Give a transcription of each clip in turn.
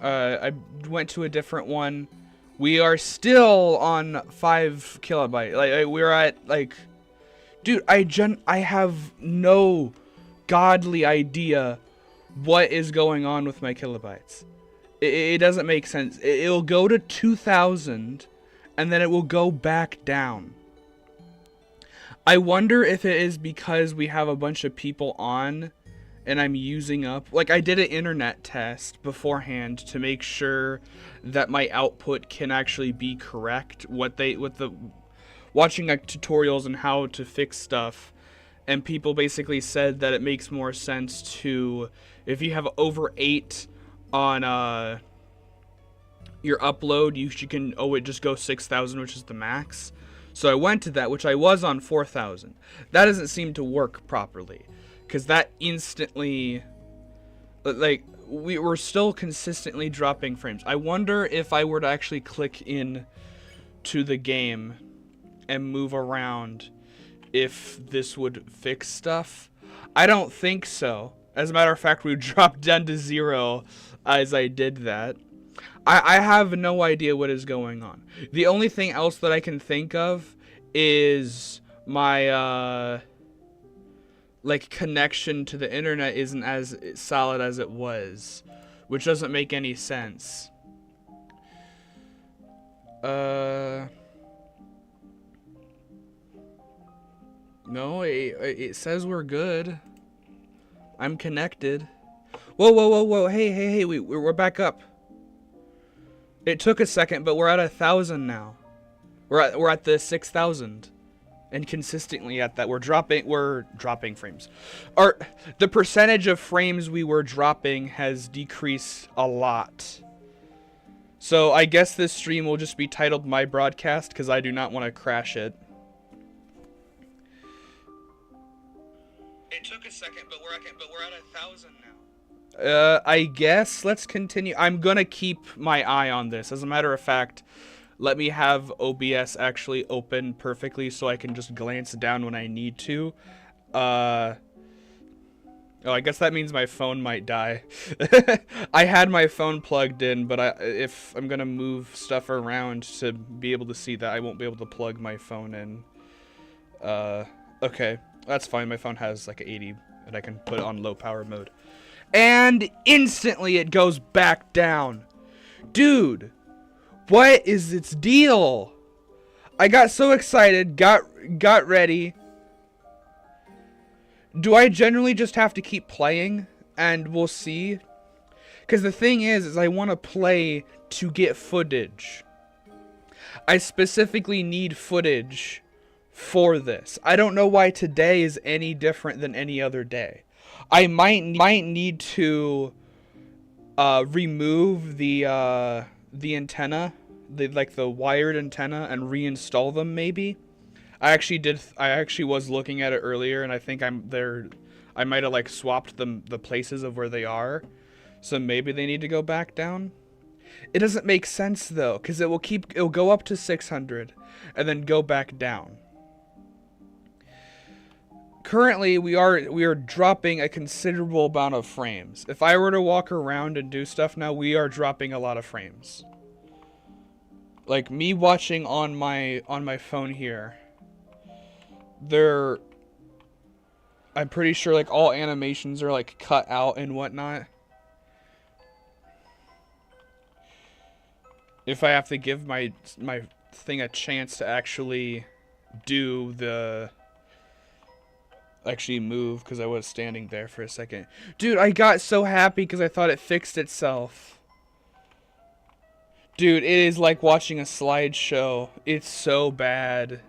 I went to a different one. We are still on 5 kilobyte. Like we're at like, dude, I have no godly idea what is going on with my kilobytes. It doesn't make sense. It'll go to 2,000 and then it will go back down. I wonder if it is because we have a bunch of people on and I'm using up, like I did an internet test beforehand to make sure that my output can actually be correct, watching like tutorials on how to fix stuff, and people basically said that it makes more sense to, if you have over 8 on your upload, you can it just go 6,000, which is the max. So I went to that, which I was on 4,000. That doesn't seem to work properly, because that instantly, like, we were still consistently dropping frames. I wonder if I were to actually click in to the game and move around, if this would fix stuff. I don't think so. As a matter of fact, we dropped down to 0 as I did that. I have no idea what is going on. The only thing else that I can think of is my like connection to the internet isn't as solid as it was, which doesn't make any sense. No, it says we're good. I'm connected. Whoa, hey, we're back up. It took a second, but we're at 1,000 now. We're at the 6,000, and consistently at that, we're dropping frames. The percentage of frames we were dropping has decreased a lot. So I guess this stream will just be titled My Broadcast, because I do not want to crash it. It took a second, but we're at 1,000 now. I guess let's continue. I'm gonna keep my eye on this. As a matter of fact, let me have OBS actually open perfectly so I can just glance down when I need to. Oh, I guess that means my phone might die. I had my phone plugged in, but if I'm gonna move stuff around to be able to see that, I won't be able to plug my phone in. Okay, that's fine. My phone has like 80, and I can put it on low power mode. And instantly it goes back down. Dude, what is its deal? I got so excited, got ready. Do I generally just have to keep playing and we'll see? Because the thing is I want to play to get footage. I specifically need footage for this. I don't know why today is any different than any other day. I might need to remove the antenna, the wired antenna, and reinstall them maybe. I actually was looking at it earlier, and I think I might have like swapped the places of where they are. So maybe they need to go back down. It doesn't make sense though, because it'll go up to 600 and then go back down. Currently, we are dropping a considerable amount of frames. If I were to walk around and do stuff now, we are dropping a lot of frames. Like me watching on my phone here, I'm pretty sure like all animations are like cut out and whatnot. If I have to give my thing a chance to actually actually move, because I was standing there for a second. Dude, I got so happy because I thought it fixed itself. Dude, it is like watching a slideshow. It's so bad.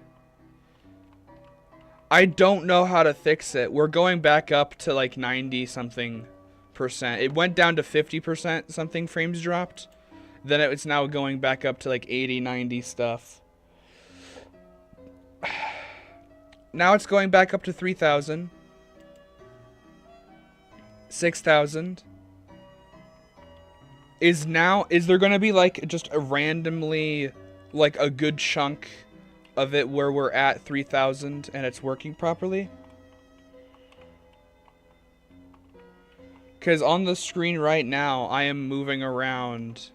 I don't know how to fix it. We're going back up to like 90 something percent. It went down to 50% something frames dropped. Then it's now going back up to like 80, 90 stuff. Now it's going back up to 3,000. 6,000. Is there going to be like just a randomly, like a good chunk of it where we're at 3,000 and it's working properly? Because on the screen right now, I am moving around.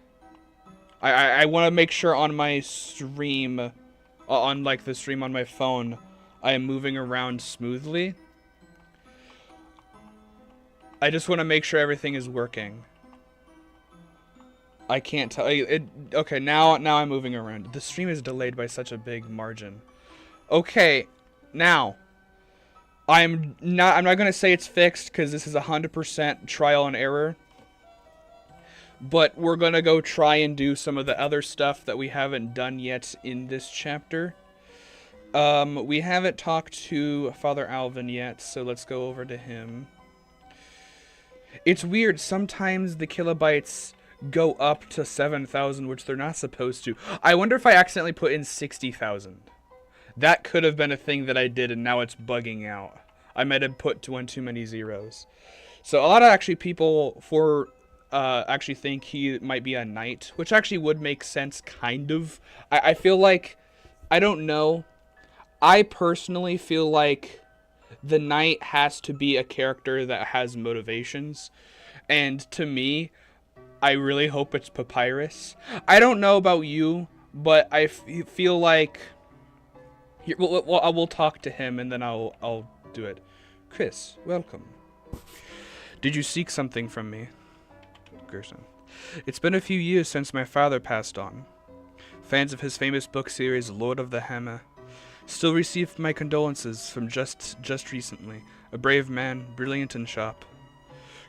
I want to make sure on my stream, on like the stream on my phone, I am moving around smoothly. I just want to make sure everything is working. I can't tell. Okay, now I'm moving around. The stream is delayed by such a big margin. Okay, now I'm not gonna say it's fixed because this is 100% trial and error. But we're gonna go try and do some of the other stuff that we haven't done yet in this chapter. We haven't talked to Father Alvin yet, so let's go over to him. It's weird, sometimes the kilobytes go up to 7,000, which they're not supposed to. I wonder if I accidentally put in 60,000. That could have been a thing that I did, and now it's bugging out. I might have put one too many zeros. So a lot of actually people actually think he might be a knight, which actually would make sense, kind of. I feel like, I don't know. I personally feel like the knight has to be a character that has motivations. And to me, I really hope it's Papyrus. I don't know about you, but I feel like... Here, we'll talk to him and then I'll do it. Chris, welcome. Did you seek something from me? Gerson. It's been a few years since my father passed on. Fans of his famous book series, Lord of the Hammer, still receive my condolences from just recently. A brave man, brilliant and sharp.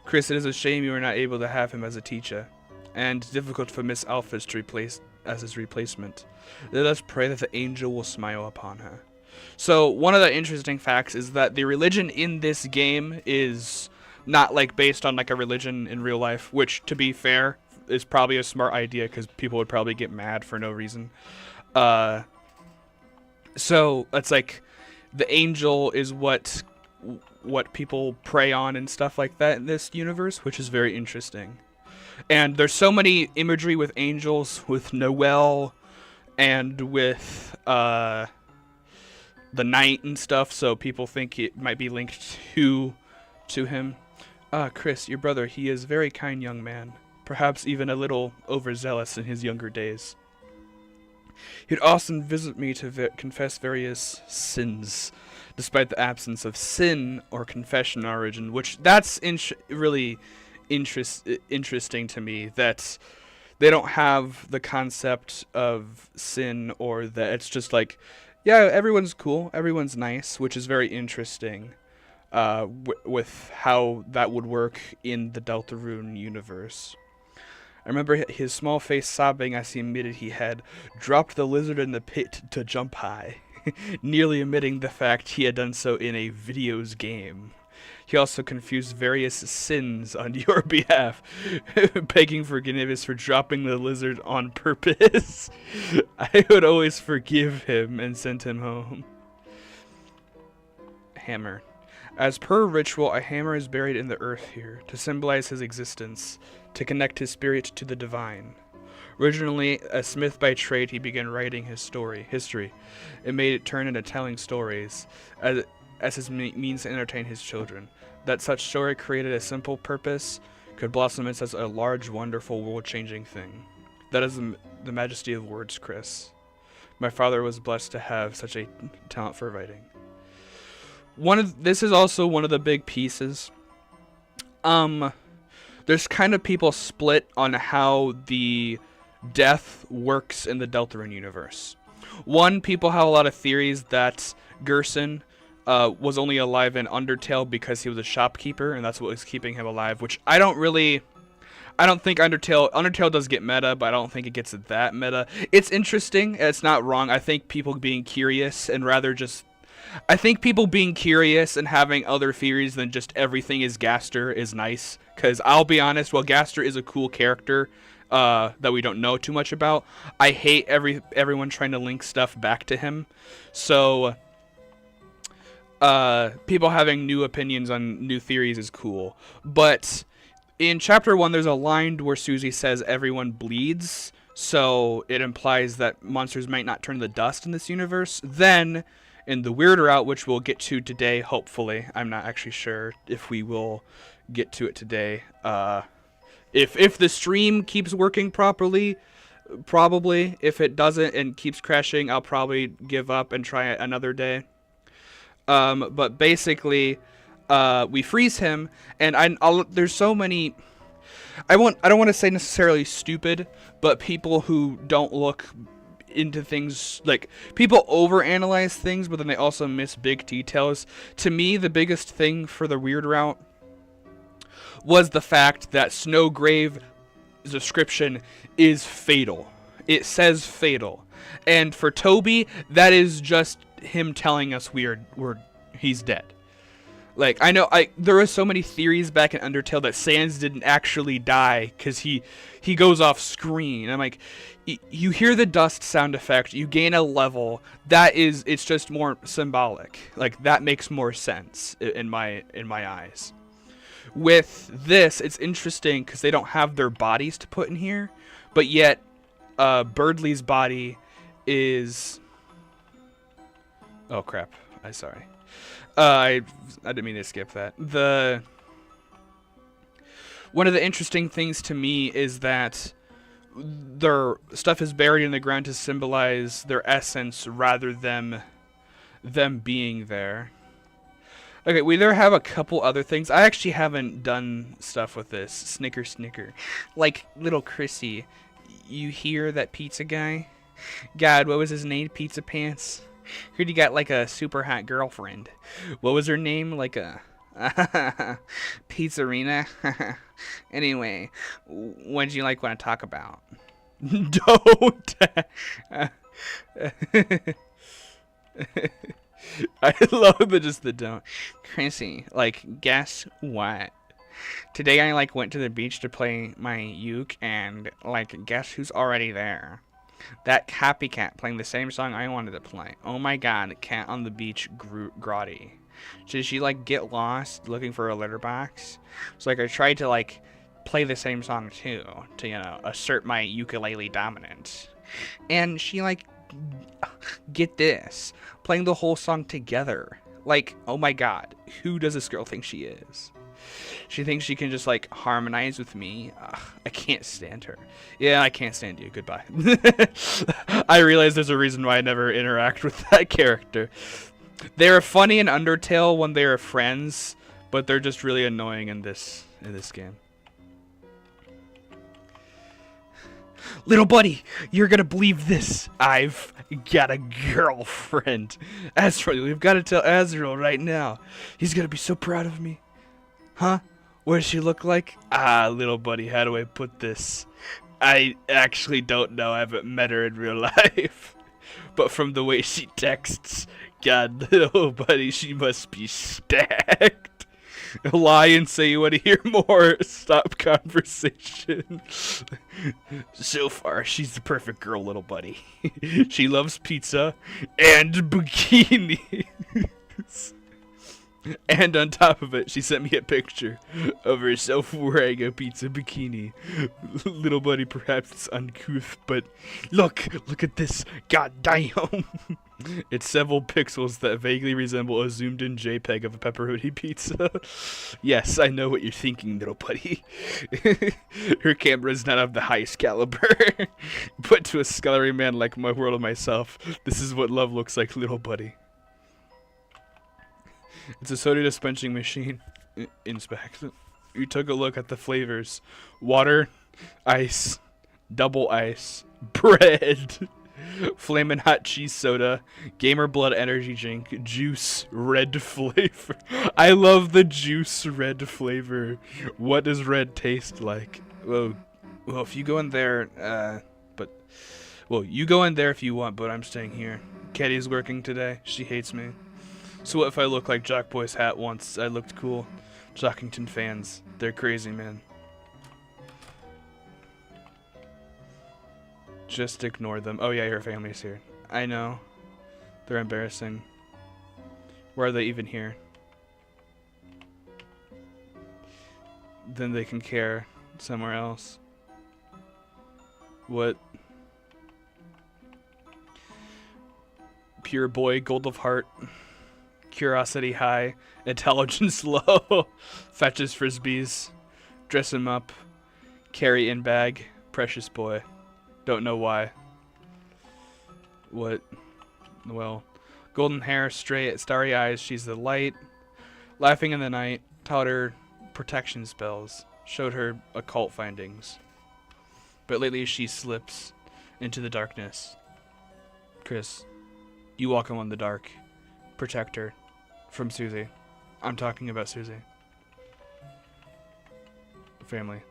Chris, it is a shame you were not able to have him as a teacher, and difficult for Miss Alphys to replace as his replacement. Let us pray that the angel will smile upon her. So, one of the interesting facts is that the religion in this game is not like based on like a religion in real life, which, to be fair, is probably a smart idea because people would probably get mad for no reason. So it's like the angel is what people prey on and stuff like that in this universe, which is very interesting. And there's so many imagery with angels, with Noel, and with the knight and stuff, so people think it might be linked to him. Chris, your brother, he is a very kind young man, perhaps even a little overzealous in his younger days. He'd often visit me to confess various sins, despite the absence of sin or confession origin, which that's really interesting to me, that they don't have the concept of sin, or that it's just like, yeah, everyone's cool, everyone's nice, which is very interesting with how that would work in the Deltarune universe. I remember his small face sobbing as he admitted he had dropped the lizard in the pit to jump high, nearly admitting the fact he had done so in a videos game. He also confused various sins on your behalf, begging forgiveness for dropping the lizard on purpose. I would always forgive him and send him home. Hammer. As per ritual, a hammer is buried in the earth here, to symbolize his existence, to connect his spirit to the divine. Originally a smith by trade, he began writing his history. It made it turn into telling stories, as his means to entertain his children. That such story created a simple purpose could blossom into a large, wonderful, world-changing thing. That is the majesty of words, Chris. My father was blessed to have such a talent for writing. This is also one of the big pieces. There's kind of people split on how the death works in the Deltarune universe. One, people have a lot of theories that Gerson was only alive in Undertale because he was a shopkeeper, and that's what was keeping him alive, which I don't think Undertale does get meta, but I don't think it gets that meta. It's interesting, it's not wrong. I think people being curious and having other theories than just everything is Gaster is nice. Because I'll be honest, while Gaster is a cool character that we don't know too much about, I hate everyone trying to link stuff back to him. So people having new opinions on new theories is cool. But in Chapter 1, there's a line where Susie says everyone bleeds. So it implies that monsters might not turn to dust in this universe. Then in the weirder route, which we'll get to today, hopefully, I'm not actually sure if we will get to it today. If the stream keeps working properly, probably. If it doesn't and keeps crashing, I'll probably give up and try it another day. But basically, we freeze him, and there's so many. I don't want to say necessarily stupid, but people who don't look into things, like people overanalyze things, but then they also miss big details. To me, the biggest thing for the weird route was the fact that Snowgrave's description is fatal. It says fatal, and for Toby, that is just him telling us he's dead. Like, I know there were so many theories back in Undertale that Sans didn't actually die because he goes off screen. I'm like, you hear the dust sound effect, you gain a level. It's just more symbolic. Like, that makes more sense in my eyes. With this, it's interesting because they don't have their bodies to put in here, but yet Berdly's body is. Oh crap! I'm sorry. I didn't mean to skip that. One of the interesting things to me is that their stuff is buried in the ground to symbolize their essence rather than them being there. Okay, we there have a couple other things. I actually haven't done stuff with this. Snicker, snicker. Like, little Chrissy, you hear that pizza guy? God, what was his name? Pizza Pants? Heard you got like a super hot girlfriend. What was her name? Like a Pizzarina? Anyway, what did you like want to talk about? Don't. I love the don't. Chrissy, like, guess what? Today I went to the beach to play my uke, and guess who's already there? That copycat playing the same song I wanted to play. Oh my god, Cat on the Beach Grotty. Did she get lost looking for a litter box? So I tried to play the same song too to assert my ukulele dominance. And she get this, playing the whole song together. Oh my god, who does this girl think she is? She thinks she can just harmonize with me. Ugh, I can't stand her. Yeah, I can't stand you. Goodbye. I realize there's a reason why I never interact with that character. They're funny in Undertale when they're friends, but they're just really annoying in this game. Little buddy, you're gonna believe this. I've got a girlfriend. Azrael, we've got to tell Azrael right now. He's gonna be so proud of me. Huh? What does she look like? Ah, little buddy, how do I put this? I actually don't know. I haven't met her in real life. But from the way she texts, God, little buddy, she must be stacked. Lie and say you want to hear more. Stop conversation. So far, she's the perfect girl, little buddy. She loves pizza and bikinis. And on top of it, she sent me a picture of herself wearing a pizza bikini. Little buddy, perhaps it's uncouth, but look at this. God damn. It's several pixels that vaguely resemble a zoomed-in JPEG of a pepperoni pizza. Yes, I know what you're thinking, little buddy. Her camera's not of the highest caliber. But to a scholarly man like my world and myself, this is what love looks like, little buddy. It's a soda dispensing machine. Inspect. You took a look at the flavors. Water, ice, double ice, bread, flamin' hot cheese soda, gamer blood energy drink, juice, red flavor. I love the juice red flavor. What does red taste like? Well, if you go in there, you go in there if you want, but I'm staying here. Ketty's working today. She hates me. So what if I look like Jock Boy's hat once? I looked cool. Jockington fans, they're crazy, man. Just ignore them. Oh yeah, your family's here. I know. They're embarrassing. Why are they even here? Then they can care somewhere else. What? Pure boy, gold of heart. curiosity high, intelligence low. Fetches frisbees, dress him up, carry in bag, precious boy. Don't know why. What? Well, golden hair, straight, starry eyes, she's the light. Laughing in the night, taught her protection spells, showed her occult findings. But lately she slips into the darkness. Chris, you walk home in the dark. Protect her. From Susie. I'm talking about Susie. Family.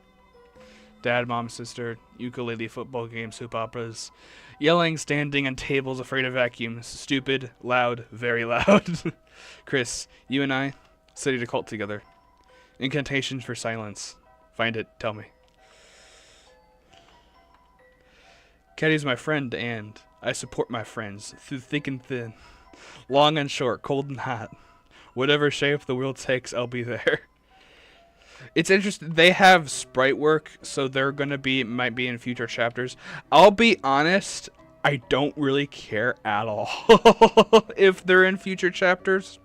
Dad, mom, sister, ukulele, football games, soap operas, yelling, standing on tables, afraid of vacuums, stupid, loud, very loud. Chris, you and I studied occult together. Incantations for silence. Find it, tell me. Caddy's my friend, and I support my friends through thick and thin, long and short, cold and hot. Whatever shape the world takes, I'll be there. It's interesting. They have sprite work, so they're gonna be might be in future chapters. I'll be honest, I don't really care at all if they're in future chapters.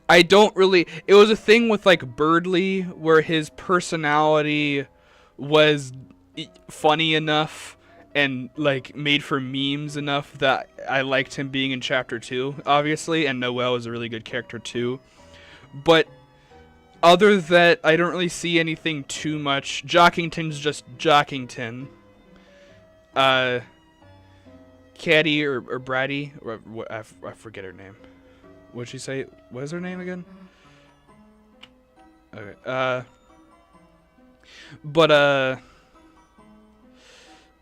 I don't really. It was a thing with like Birdly where his personality was funny enough and like made for memes enough that I liked him being in chapter 2, obviously, and Noelle is a really good character too. But other than that, I don't really see anything too much. Jockington's just Jockington. Caddy or Bratty, or I forget her name. What'd she say? What is her name again? Okay. But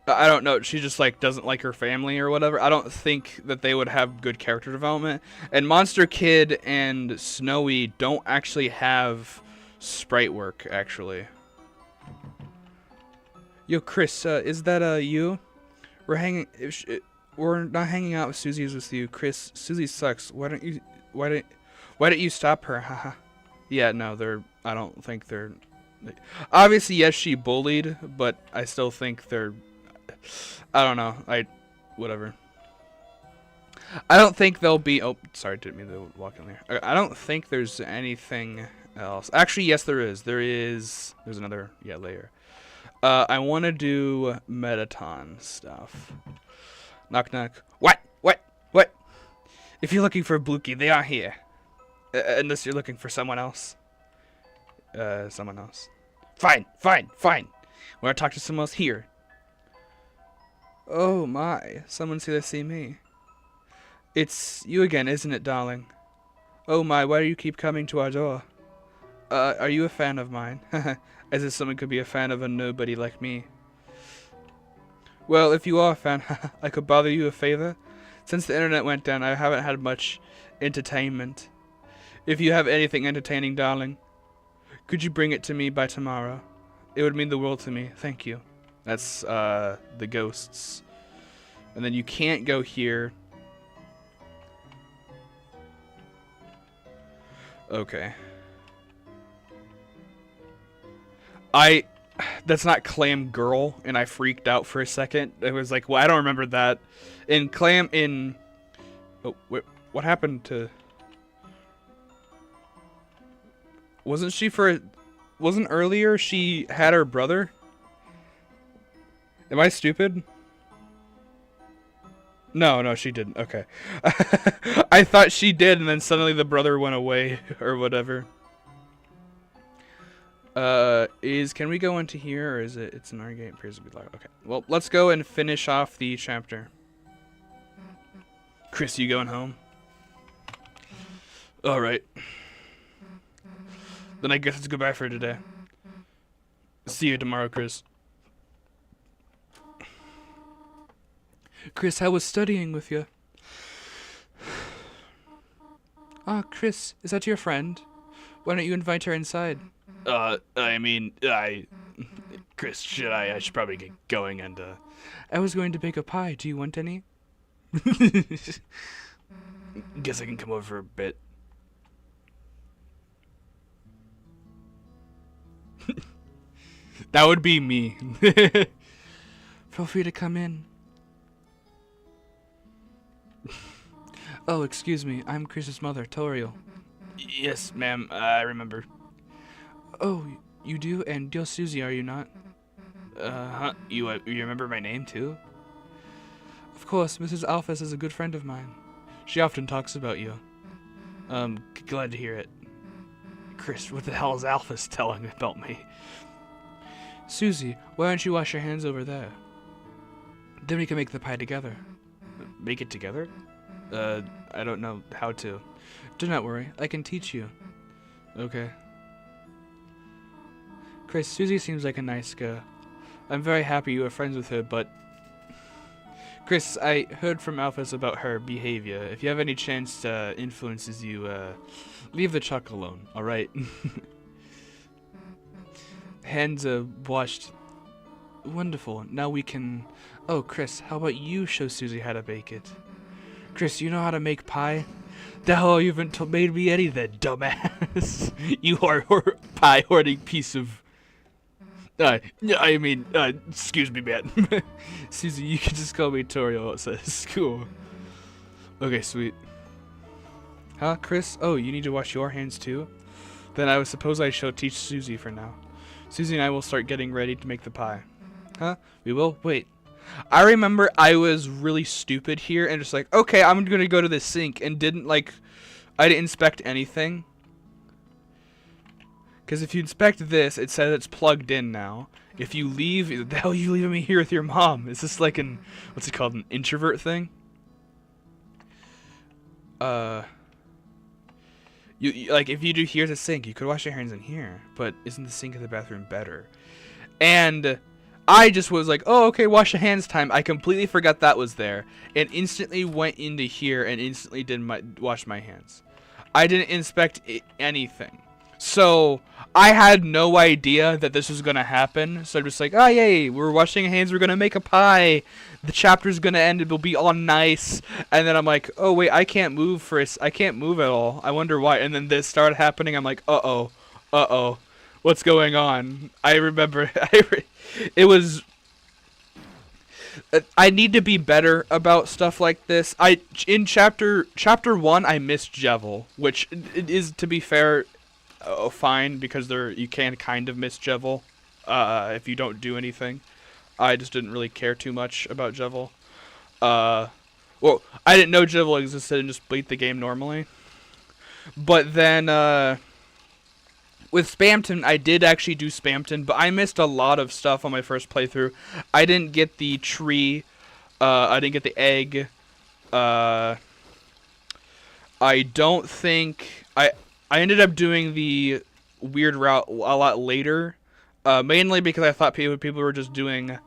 I don't know. She just like doesn't like her family or whatever. I don't think that they would have good character development. And Monster Kid and Snowy don't actually have sprite work, actually. Yo, Chris, is that you? We're not hanging out with Susie. With you, Chris. Susie sucks. Why don't you stop her? Haha. Yeah, no, I don't think they're. Obviously, yes, she bullied, but I still think they're. I don't know. Whatever. I don't think they'll be. Oh, sorry, didn't mean to walk in there. I don't think there's anything else. Actually, yes, there is. There's another layer. I want to do Metaton stuff. Knock knock. What? If you're looking for a Blookie, they are here. Unless you're looking for someone else. Someone else. Fine. Want to talk to someone else here? Oh my, someone's here to see me. It's you again, isn't it, darling? Oh my, why do you keep coming to our door? Are you a fan of mine? As if someone could be a fan of a nobody like me. Well, if you are a fan, I could bother you a favor. Since the internet went down, I haven't had much entertainment. If you have anything entertaining, darling, could you bring it to me by tomorrow? It would mean the world to me. Thank you. That's the ghosts. And then you can't go here. Okay. That's not Clam Girl, and I freaked out for a second. It was like, well, I don't remember that. Oh, wait, what happened to... Wasn't earlier she had her brother? Am I stupid? No, she didn't. Okay. I thought she did, and then suddenly the brother went away, or whatever. Can we go into here, or is it's an R game? Appears to be locked. Okay. Well, let's go and finish off the chapter. Chris, you going home? Alright. Then I guess it's goodbye for today. See you tomorrow, Chris. Chris, how was studying with you? Ah, Chris, is that your friend? Why don't you invite her inside? Chris, I should probably get going and, I was going to bake a pie. Do you want any? Guess I can come over for a bit. That would be me. Feel free to come in. Oh, excuse me. I'm Chris's mother, Toriel. Yes, ma'am, I remember. Oh, you do? And you're Susie, are you not? Huh? You remember my name, too? Of course, Mrs. Alphys is a good friend of mine. She often talks about you. Glad to hear it. Chris, what the hell is Alphys telling about me? Susie, why don't you wash your hands over there? Then we can make the pie together. Make it together? I don't know how to. Do not worry, I can teach you. Okay. Chris, Susie seems like a nice girl. I'm very happy you are friends with her, but... Chris, I heard from Alphys about her behavior. If you have any chance influences you, leave the chuck alone, alright? Hands are washed. Wonderful. Now we can... Oh, Chris, how about you show Susie how to bake it? Chris, you know how to make pie? The hell you haven't made me any then, dumbass. You are pie hoarding piece of... excuse me, man. Susie, you can just call me Toriel. It says cool. Okay, sweet. Huh, Chris? Oh, you need to wash your hands too? Then I suppose I shall teach Susie for now. Susie and I will start getting ready to make the pie. Huh? We will? Wait. I remember I was really stupid here and just like, okay, I'm gonna go to the sink and didn't I didn't inspect anything. Because if you inspect this, it says it's plugged in now. If you leave, the hell are you leaving me here with your mom? Is this like what's it called, an introvert thing? If you do here's a sink, you could wash your hands in here, but isn't the sink in the bathroom better? And I just was like, oh, okay, wash your hands time. I completely forgot that was there, and instantly went into here and instantly wash my hands. I didn't inspect anything. So I had no idea that this was going to happen. So I'm just like, oh, yay, we're washing hands. We're going to make a pie. The chapter's going to end. It'll be all nice. And then I'm like, oh, wait, I can't move I can't move at all. I wonder why. And then this started happening. I'm like, uh-oh. What's going on? I remember it was... I need to be better about stuff like this. In chapter 1, I missed Jevil, which is, to be fair... fine, because you can kind of miss Jevil if you don't do anything. I just didn't really care too much about Jevil. Well, I didn't know Jevil existed and just beat the game normally. But then with Spamton, I did actually do Spamton, but I missed a lot of stuff on my first playthrough. I didn't get the tree. I didn't get the egg. I don't think... I ended up doing the weird route a lot later, mainly because I thought people were just doing,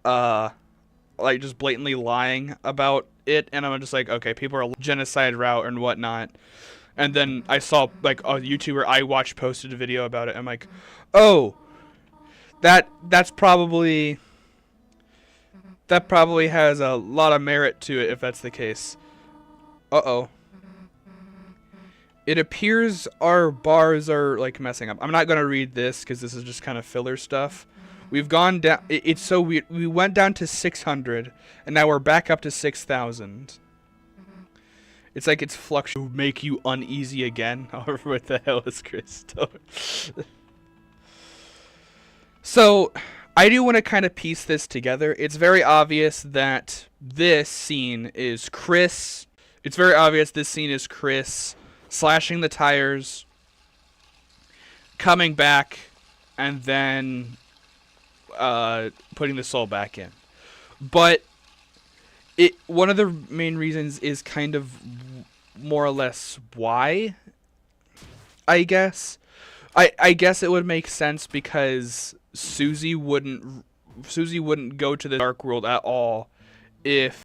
just blatantly lying about it, and I'm just like, okay, people are genocide route and whatnot. And then I saw a YouTuber I watched posted a video about it. I'm like, oh, that probably has a lot of merit to it if that's the case. Uh-oh. It appears our bars are messing up. I'm not gonna read this because this is just kind of filler stuff. We've gone down. It's so weird. We went down to 600, and now we're back up to 6,000. It's like it's fluctuating. Make you uneasy again. Or what the hell is Crystal? So, I do want to kind of piece this together. It's very obvious that this scene is Chris. It's very obvious this scene is Chris slashing the tires, coming back, and then putting the soul back in. But one of the main reasons is kind of more or less why, I guess. I guess it would make sense because Susie wouldn't go to the Dark World at all if